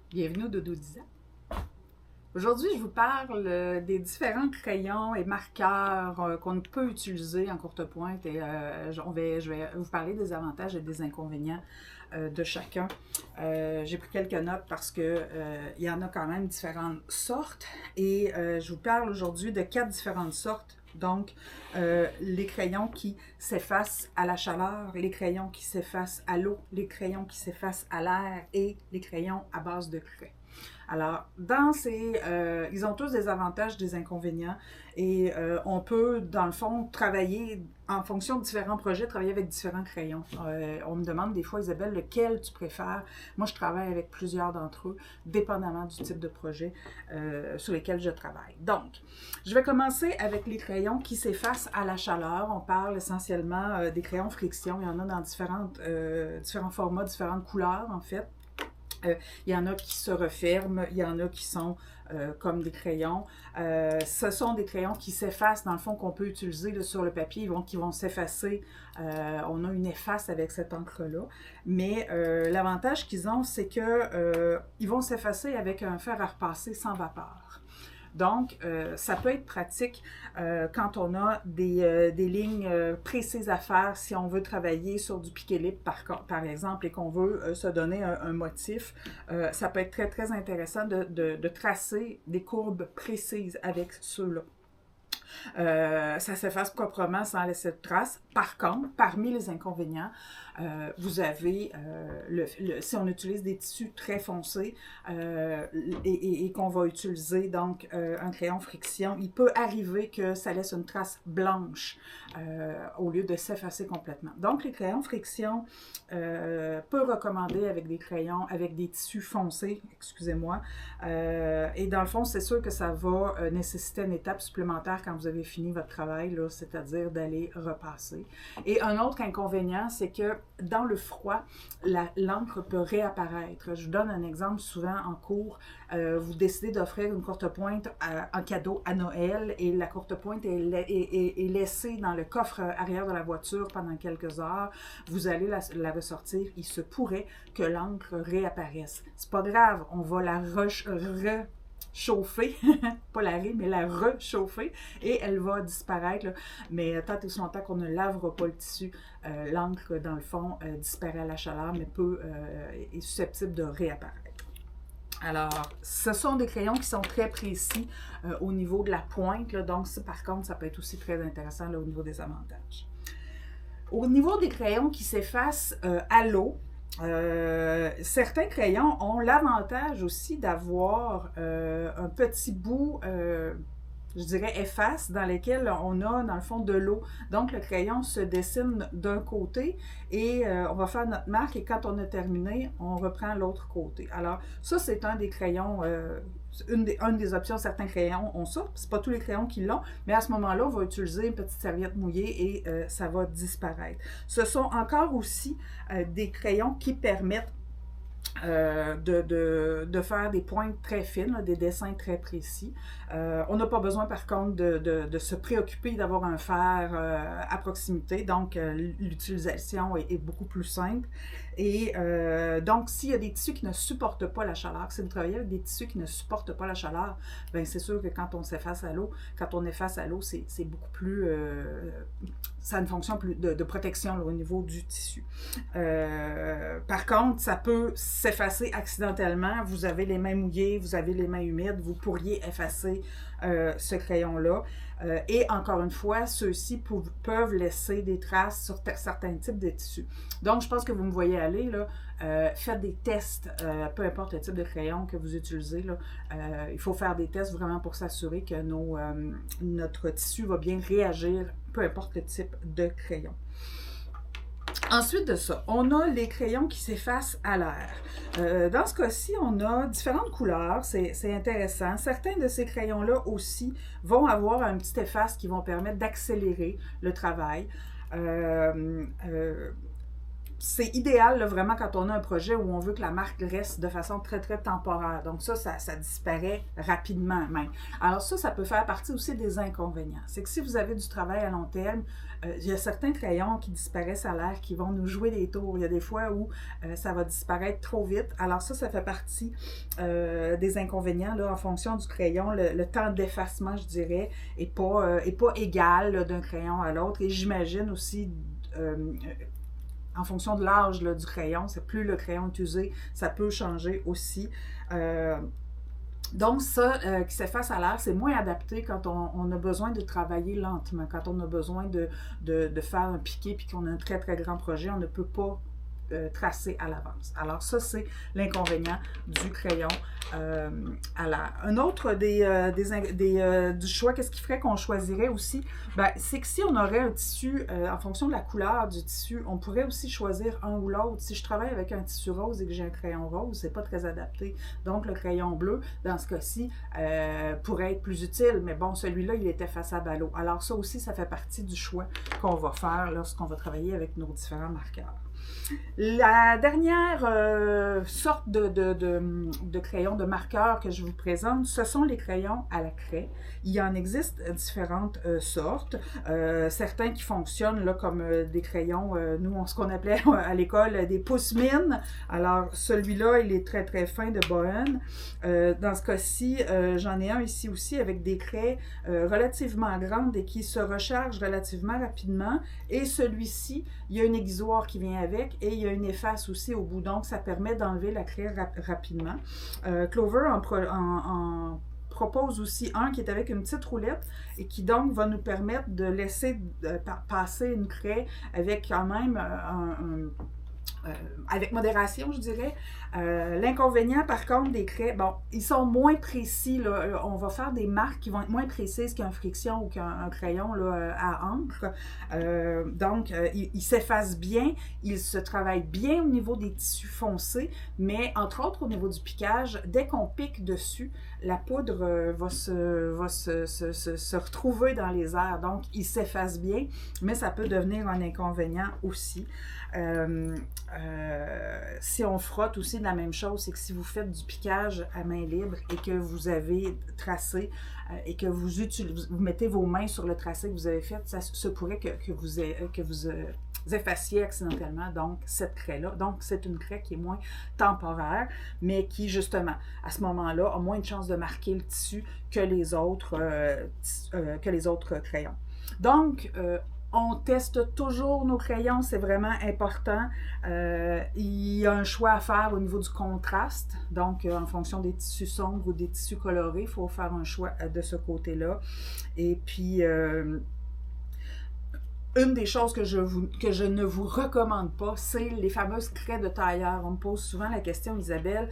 Bienvenue au Dodo Disa. Aujourd'hui, je vous parle des différents crayons et marqueurs qu'on peut utiliser en courte pointe et je vais vous parler des avantages et des inconvénients de chacun. J'ai pris quelques notes parce que il y en a quand même différentes sortes et je vous parle aujourd'hui de 4 différentes sortes. Donc, les crayons qui s'effacent à la chaleur, les crayons qui s'effacent à l'eau, les crayons qui s'effacent à l'air et les crayons à base de craie. Alors, ils ont tous des avantages, des inconvénients, et on peut, dans le fond, travailler en fonction de différents projets, travailler avec différents crayons. On me demande des fois, Isabelle, lequel tu préfères? Moi, je travaille avec plusieurs d'entre eux, dépendamment du type de projet sur lesquels je travaille. Donc, je vais commencer avec les crayons qui s'effacent à la chaleur. On parle essentiellement des crayons friction. Il y en a dans différents formats, différentes couleurs, en fait. Il y en a qui se referment, il y en a qui sont comme des crayons. Ce sont des crayons qui s'effacent, dans le fond, qu'on peut utiliser là, sur le papier, qui vont s'effacer. On a une efface avec cette encre-là. Mais l'avantage qu'ils ont, c'est qu'ils vont s'effacer avec un fer à repasser sans vapeur. Donc, ça peut être pratique quand on a des lignes précises à faire si on veut travailler sur du piqué libre, par exemple, et qu'on veut se donner un motif. Ça peut être très, très intéressant de tracer des courbes précises avec ceux-là. Ça s'efface proprement sans laisser de traces. Par contre, parmi les inconvénients, vous avez, si on utilise des tissus très foncés et qu'on va utiliser donc un crayon friction, il peut arriver que ça laisse une trace blanche au lieu de s'effacer complètement. Donc, les crayons friction peut recommander avec des crayons, avec des tissus foncés, excusez-moi. Et dans le fond, c'est sûr que ça va nécessiter une étape supplémentaire quand vous avez fini votre travail, là, c'est-à-dire d'aller repasser. Et un autre inconvénient, c'est que dans le froid, l'encre peut réapparaître. Je vous donne un exemple souvent en cours. Vous décidez d'offrir une courte pointe en cadeau à Noël et la courte pointe est laissée dans le coffre arrière de la voiture pendant quelques heures. Vous allez la ressortir. Il se pourrait que l'encre réapparaisse. C'est pas grave, on va la chauffer, pas laver, mais la réchauffer et elle va disparaître. Là. Mais tant et si longtemps qu'on ne lavera pas le tissu, l'encre, dans le fond, disparaît à la chaleur, mais est susceptible de réapparaître. Alors, ce sont des crayons qui sont très précis au niveau de la pointe, là, donc ça, par contre, ça peut être aussi très intéressant là, au niveau des avantages. Au niveau des crayons qui s'effacent à l'eau, certains crayons ont l'avantage aussi d'avoir un petit bout, je dirais efface, dans lequel on a dans le fond de l'eau. Donc le crayon se dessine d'un côté et on va faire notre marque et quand on a terminé, on reprend l'autre côté. Alors ça, c'est un des crayons, une des options, certains crayons ont ça, c'est pas tous les crayons qui l'ont, mais à ce moment-là, on va utiliser une petite serviette mouillée et ça va disparaître. Ce sont encore aussi des crayons qui permettent de faire des pointes très fines, là, des dessins très précis. On n'a pas besoin par contre de se préoccuper d'avoir un fer à proximité, donc l'utilisation est beaucoup plus simple. Et donc, s'il y a des tissus qui ne supportent pas la chaleur, si vous travaillez avec des tissus qui ne supportent pas la chaleur, bien c'est sûr que quand on efface à l'eau, c'est beaucoup plus... ça a une fonction plus de protection là, au niveau du tissu. Par contre, ça peut s'effacer accidentellement. Vous avez les mains mouillées, vous avez les mains humides, vous pourriez effacer ce crayon-là. Et encore une fois, ceux-ci peuvent laisser des traces sur certains types de tissus. Donc, je pense que vous me voyez aller, là. Faites des tests, peu importe le type de crayon que vous utilisez. Là, il faut faire des tests vraiment pour s'assurer que notre tissu va bien réagir, peu importe le type de crayon. Ensuite de ça, on a les crayons qui s'effacent à l'air. Dans ce cas-ci, on a différentes couleurs, c'est intéressant. Certains de ces crayons-là aussi vont avoir un petit efface qui vont permettre d'accélérer le travail. c'est idéal, là, vraiment, quand on a un projet où on veut que la marque reste de façon très, très temporaire. Donc ça disparaît rapidement même. Alors ça peut faire partie aussi des inconvénients. C'est que si vous avez du travail à long terme, il y a certains crayons qui disparaissent à l'air, qui vont nous jouer des tours. Il y a des fois où ça va disparaître trop vite. Alors ça fait partie des inconvénients, là, en fonction du crayon. Le temps d'effacement, je dirais, est pas égal d'un crayon à l'autre. Et j'imagine aussi... en fonction de l'âge du crayon, c'est plus le crayon est usé, ça peut changer aussi. Donc ça, qui s'efface à l'air, c'est moins adapté quand on a besoin de travailler lentement, quand on a besoin de faire un piqué puis qu'on a un très très grand projet, on ne peut pas tracé à l'avance. Alors ça, c'est l'inconvénient du crayon à l'air. Un autre du choix, qu'est-ce qui ferait qu'on choisirait aussi? Ben, c'est que si on aurait un tissu, en fonction de la couleur du tissu, on pourrait aussi choisir un ou l'autre. Si je travaille avec un tissu rose et que j'ai un crayon rose, c'est pas très adapté. Donc le crayon bleu, dans ce cas-ci, pourrait être plus utile, mais bon, celui-là, il est effaçable à l'eau. Alors ça aussi, ça fait partie du choix qu'on va faire lorsqu'on va travailler avec nos différents marqueurs. La dernière sorte de crayons, de marqueurs que je vous présente, ce sont les crayons à la craie. Il en existe différentes sortes. Certains qui fonctionnent là, comme des crayons, nous, ce qu'on appelait à l'école des pousse-mines. Alors, celui-là, il est très, très fin de Bowen. Dans ce cas-ci, j'en ai un ici aussi avec des craies relativement grandes et qui se rechargent relativement rapidement. Et celui-ci, il y a une aiguisoire qui vient avec et il y a une efface aussi au bout. Donc, ça permet d'enlever la craie rapidement. Clover en propose aussi un qui est avec une petite roulette et qui donc va nous permettre de laisser passer une craie avec quand même avec modération, je dirais. L'inconvénient, par contre, des craies, bon, ils sont moins précis. Là. On va faire des marques qui vont être moins précises qu'un friction ou qu'un crayon là, à encre. Donc, ils s'effacent bien, ils se travaillent bien au niveau des tissus foncés, mais entre autres au niveau du piquage, dès qu'on pique dessus, la poudre va se retrouver dans les airs. Donc, ils s'effacent bien, mais ça peut devenir un inconvénient aussi. Si on frotte aussi de la même chose, c'est que si vous faites du piquage à main libre et que vous avez tracé et que vous mettez vos mains sur le tracé que vous avez fait, ça se pourrait que vous effaciez accidentellement donc cette craie-là. Donc, c'est une craie qui est moins temporaire, mais qui, justement, à ce moment-là, a moins de chances de marquer le tissu que les autres crayons. Donc, on teste toujours nos crayons, c'est vraiment important. Il y a un choix à faire au niveau du contraste. Donc, en fonction des tissus sombres ou des tissus colorés, il faut faire un choix de ce côté-là. Et puis, une des choses que je ne vous recommande pas, c'est les fameuses craies de tailleur. On me pose souvent la question, Isabelle,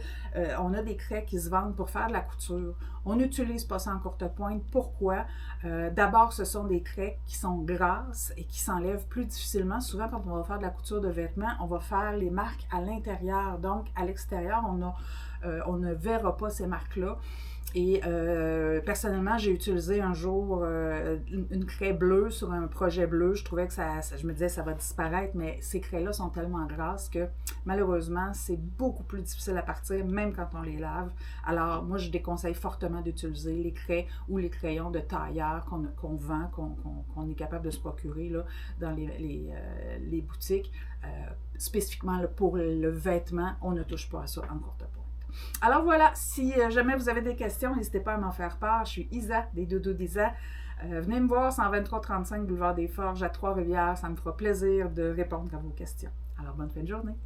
on a des craies qui se vendent pour faire de la couture. On n'utilise pas ça en courte pointe. Pourquoi? D'abord, ce sont des craies qui sont grasses et qui s'enlèvent plus difficilement. Souvent, quand on va faire de la couture de vêtements, on va faire les marques à l'intérieur. Donc, à l'extérieur, on ne verra pas ces marques-là. Et personnellement, j'ai utilisé un jour une craie bleue sur un projet bleu. Je trouvais que je me disais ça va disparaître, mais ces craies-là sont tellement grasses que malheureusement, c'est beaucoup plus difficile à partir, même quand on les lave. Alors, moi, je déconseille fortement d'utiliser les craies ou les crayons de tailleur qu'on vend, qu'on est capable de se procurer là, dans les boutiques. Spécifiquement là, pour le vêtement, on ne touche pas à ça en courte pointe. Alors voilà, si jamais vous avez des questions, n'hésitez pas à m'en faire part. Je suis Isa, des Doudous d'Isa. Venez me voir, 123-35 Boulevard des Forges à Trois-Rivières. Ça me fera plaisir de répondre à vos questions. Alors, bonne fin de journée.